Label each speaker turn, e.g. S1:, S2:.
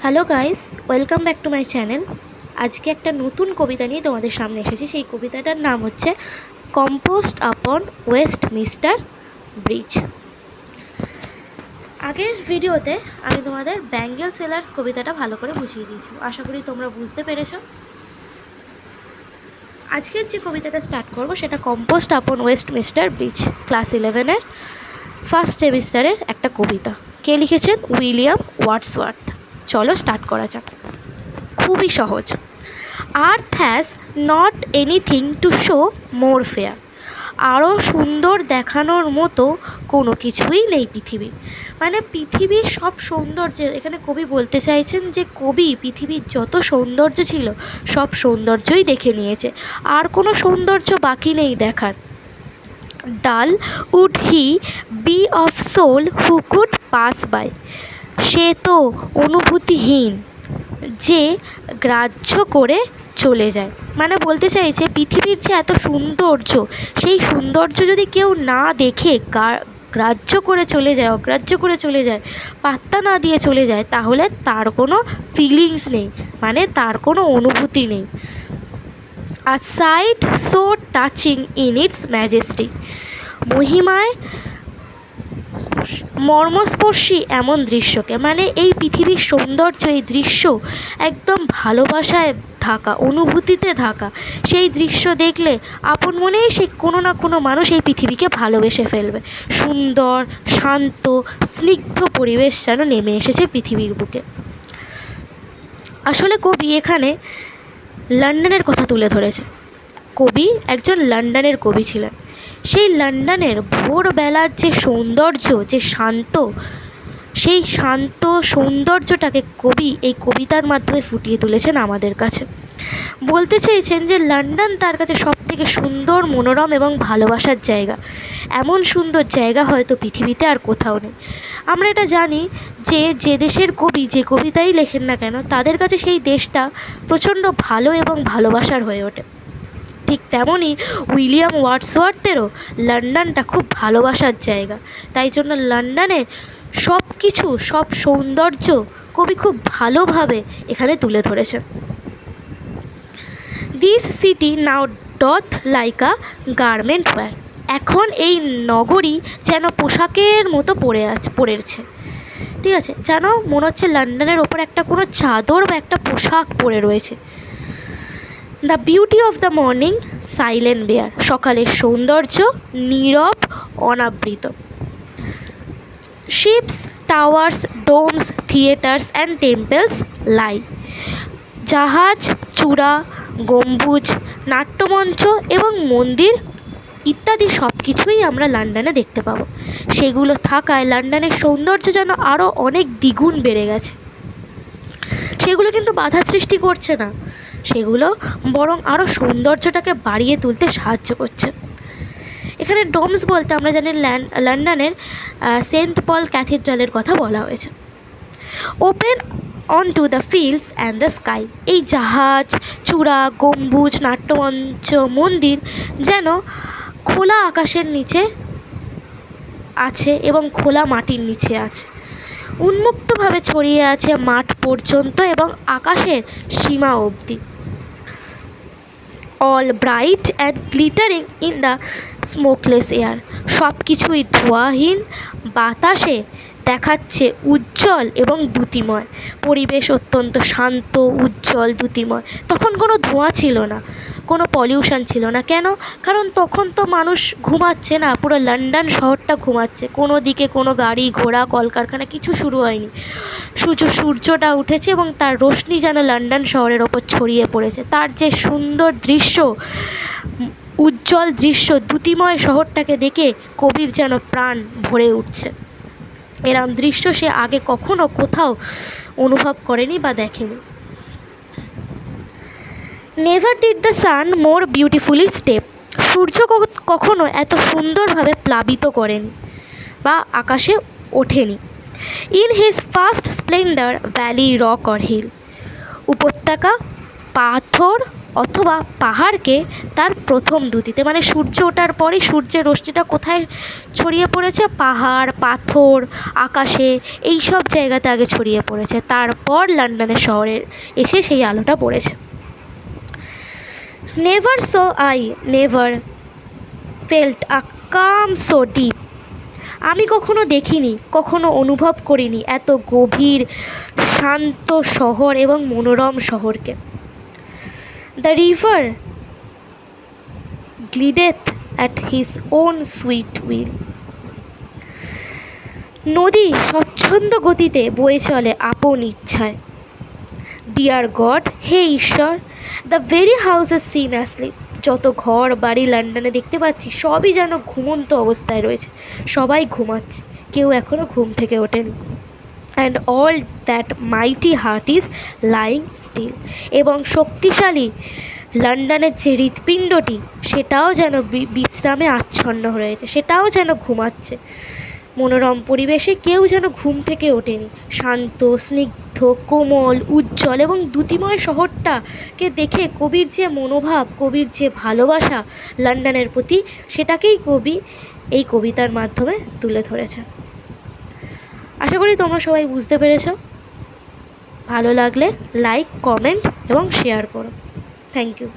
S1: Hello guys, welcome back to my channel. আজকে একটা নতুন কবিতা নিয়ে তোমাদের সামনে এসেছি। সেই কবিতাটার নাম হচ্ছে কম্পোস্ট আপন ওয়েস্টমিনিস্টার ব্রিজ। আগের ভিডিওতে আমি তোমাদের ব্যাঙ্গেল সেলার্স কবিতাটা ভালো করে বুঝিয়ে দিয়েছি, আশা করি তোমরা বুঝতে পেরেছো। আজকের যে কবিতাটা স্টার্ট করব সেটা composed upon Westminster bridge, class 11-এর ফার্স্ট সেমিস্টারের একটা কবিতা। কে লিখেছেন? William Wordsworth. চলো স্টার্ট করা যাক। খুবই সহজ। আর্থ has not anything to show more fair. আরও সুন্দর দেখানোর মতো কোনো কিছুই নেই পৃথিবী। মানে পৃথিবীর সব সৌন্দর্য, এখানে কবি বলতে চাইছেন যে কবি পৃথিবীর যত সৌন্দর্য ছিল সব সৌন্দর্যই দেখে নিয়েছে, আর কোনো সৌন্দর্য বাকি নেই দেখার। Dull would he be of soul who could pass by. সে তো অনুভূতিহীন যে গ্রাহ্য করে চলে যায়। মানে বলতে চাইছে পৃথিবীর যে এত সৌন্দর্য, সেই সৌন্দর্য যদি কেউ না দেখে গ্রাহ্য করে চলে যায়, অগ্রাহ্য করে চলে যায়, পাত্তা না দিয়ে চলে যায়, তাহলে তার কোনো ফিলিংস নেই, মানে তার কোনো অনুভূতি নেই। A sight so touching in its majesty. মহিমায় মর্মস্পর্শী এমন দৃশ্যকে, মানে এই পৃথিবীর সৌন্দর্য, এই দৃশ্য একদম ভালোবাসায় ঢাকা, অনুভূতিতে ঢাকা। সেই দৃশ্য দেখলে আপন মনেই সে কোনো না কোনো মানুষ এই পৃথিবীকে ভালোবেসে ফেলবে। সুন্দর, শান্ত, স্নিগ্ধ পরিবেশ যেন নেমে এসেছে পৃথিবীর বুকে। আসলে কবি এখানে লন্ডনের কথা তুলে ধরেছে। কবি একজন লন্ডনের কবি ছিলেন। সেই লন্ডনের ভোরবেলার যে সৌন্দর্য, যে শান্ত, সেই শান্ত সৌন্দর্যটাকে কবি এই কবিতার মাধ্যমে ফুটিয়ে তুলেছেন আমাদের কাছে। বলতে চেয়েছেন যে লন্ডন তার কাছে সবথেকে সুন্দর, মনোরম এবং ভালোবাসার জায়গা। এমন সুন্দর জায়গা হয়তো পৃথিবীতে আর কোথাও নেই। আমরা এটা জানি যে যে দেশের কবি যে কবিতাই লেখেন না কেন, তাদের কাছে সেই দেশটা প্রচণ্ড ভালো এবং ভালোবাসার হয়ে ওঠে। ঠিক তেমনই উইলিয়াম ওয়ার্ডসওয়ার্থেরও লন্ডনটা খুব ভালোবাসার জায়গা। তাই জন্য লন্ডনে সব কিছু, সব সৌন্দর্য কবি খুব ভালোভাবে এখানে তুলে ধরেছেন। This city now doth like a garment wear. এখন এই নগরী যেন পোশাকের মতো পড়েছে। ঠিক আছে, যেন মনে হচ্ছে লন্ডনের ওপর একটা কোনো চাদর বা একটা পোশাক পরে রয়েছে। The beauty of the morning silent bare. সকালের সৌন্দর্য নীরব, অনাবৃত। Ships, towers, domes, theatres and temples lie. জাহাজ, চূড়া, গম্বুজ, নাট্যমঞ্চ এবং মন্দির ইত্যাদি সব কিছুই আমরা লন্ডনে দেখতে পাবো। সেগুলো থাকায় লন্ডনের সৌন্দর্য যেন আরও অনেক দ্বিগুণ বেড়ে গেছে। সেগুলো কিন্তু বাধা সৃষ্টি করছে না, সেগুলো বরং আরও সৌন্দর্যটাকে বাড়িয়ে তুলতে সাহায্য করছে। এখানে ডোমস বলতে আমরা জানি লন্ডনের সেন্ট পল ক্যাথিড্রালের কথা বলা হয়েছে। Open on to the fields and the sky. এই জাহাজ, চূড়া, গম্বুজ, নাট্যমঞ্চ, মন্দির যেন খোলা আকাশের নিচে আছে এবং খোলা মাটির নিচে আছে, উন্মুক্তভাবে ছড়িয়ে আছে মাঠ পর্যন্ত এবং আকাশের সীমা অবধি। All bright and glittering in the smokeless air. সব কিছুই ধোঁয়াহীন বাতাসে দেখাচ্ছে উজ্জ্বল এবং দ্যুতিময়। পরিবেশ অত্যন্ত শান্ত, উজ্জ্বল, দ্যুতিময়। তখন কোনো ধোঁয়া ছিল না, কোনো পলিউশন ছিল না। কেন? কারণ তখন তো মানুষ ঘুমাচ্ছে না, পুরো লন্ডন শহরটা ঘুমাচ্ছে। কোনো দিকে কোনো গাড়ি ঘোড়া কলকারখানা কিছু শুরু হয়নি। সূর্যটা উঠেছে এবং তার রোশনি যেন লন্ডন শহরের ওপর ছড়িয়ে পড়েছে। তার যে সুন্দর দৃশ্য, উজ্জ্বল দৃশ্য, দ্যুতিময় শহরটাকে দেখে কবির যেন প্রাণ ভরে উঠছে। এরম দৃশ্য সে আগে কখনো কোথাও অনুভব করেনি বা দেখেনি। Never did the sun more beautifully steep. সূর্য কখনো এত সুন্দরভাবে প্লাবিত করেনি বা আকাশে ওঠেনি। In his first splendour valley, rock or hill. উপত্যকা, পাথর, অথবা পাহাড়কে তার প্রথম দ্যুতিতে, মানে সূর্য ওঠার পরেই সূর্যের রশ্মিটা কোথায় ছড়িয়ে পড়েছে? পাহাড়, পাথর, আকাশে, এই সব জায়গাতে আগে ছড়িয়ে পড়েছে, তারপর লন্ডনের শহরে এসে সেই আলোটা পড়েছে। Never so I never felt a calm so deep. আমি কখনো দেখিনি, কখনো অনুভব করিনি এত গভীর শান্ত শহর এবং মনোরম শহরকে। The river glideth at his own sweet will. নদী স্বচ্ছন্দ গতিতে বয়ে চলে আপন ইচ্ছায়। ডিয়ার গড, হে ঈশ্বর, the very houses SIM asleep. যত ঘর বাড়ি লন্ডনে দেখতে পাচ্ছি সবই যেন ঘুমন্ত অবস্থায় রয়েছে, সবাই ঘুমাচ্ছে, কেউ এখনও ঘুম থেকে ওঠেনি। And all that mighty heart is lying still. এবং শক্তিশালী লন্ডনের যে হৃৎপিণ্ডটি সেটাও যেন বিশ্রামে আচ্ছন্ন রয়েছে, সেটাও যেন ঘুমাচ্ছে। মনোরম পরিবেশে কেউ যেন ঘুম থেকে ওঠেনি। শান্ত, স্নিগ্ধ, কোমল, উজ্জ্বল এবং দ্যুতিময় শহরটাকে দেখে কবির যে মনোভাব, কবির যে ভালোবাসা লন্ডনের প্রতি, সেটাকেই কবি এই কবিতার মাধ্যমে তুলে ধরেছেন। আশা করি তোমরা সবাই বুঝতে পেরেছ। ভালো লাগলে লাইক, কমেন্ট এবং শেয়ার করো। Thank you.